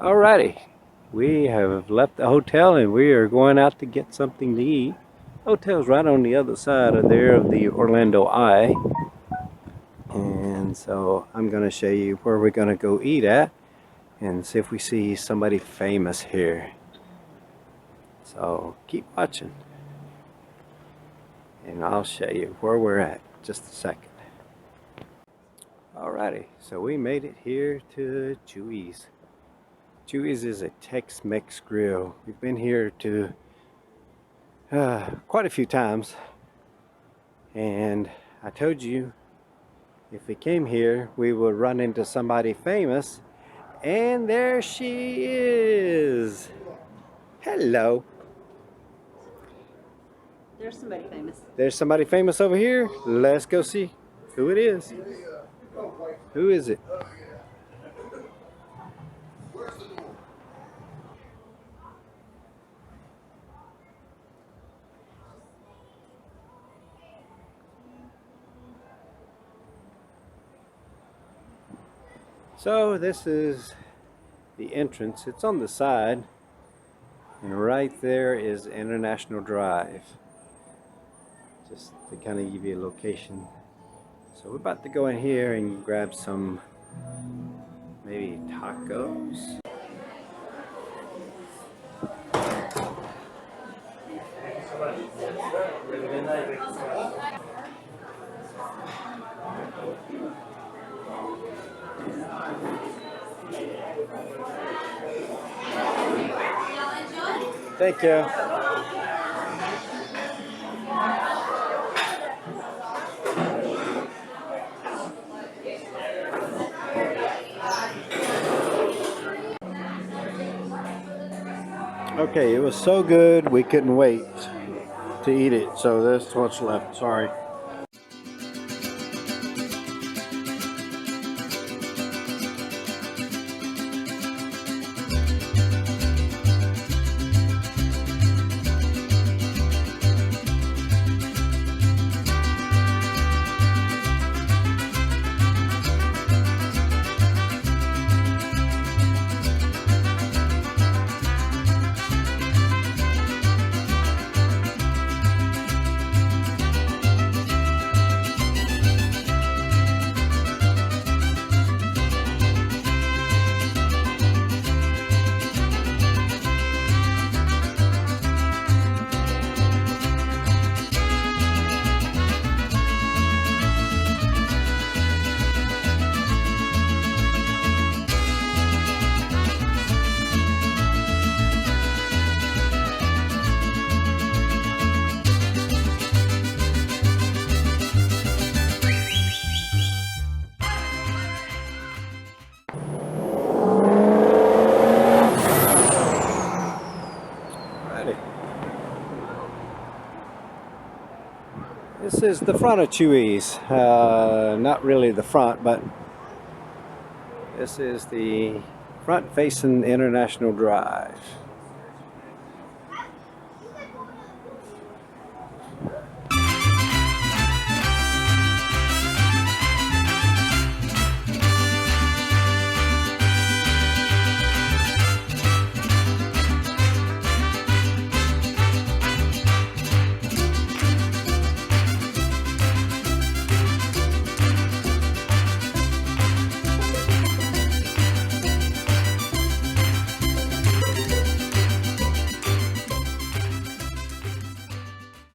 Alrighty, we have left the hotel and we are going out to get something to eat. Hotel's right on the other side of there of the Orlando Eye. And so I'm going to show you where we're going to go eat at and see if we see somebody famous here. So keep watching and I'll show you where we're at in just a second. Alrighty, so we made it here to CHUY'S. CHUY'S is a Tex Mex grill. We've been here to quite a few times, and I told you if we came here we would run into somebody famous, and there she is. Hello. There's somebody famous. There's somebody famous over here. Let's go see who it is. Who is it? So this is the entrance. It's on the side, and right there is International Drive, just to kind of give you a location. So we're about to go in here and grab some maybe tacos. Thank you. Okay, it was so good we couldn't wait to eat it, so that's what's left. Sorry. This is the front of CHUY'S. Not really the front, but this is the front facing International Drive.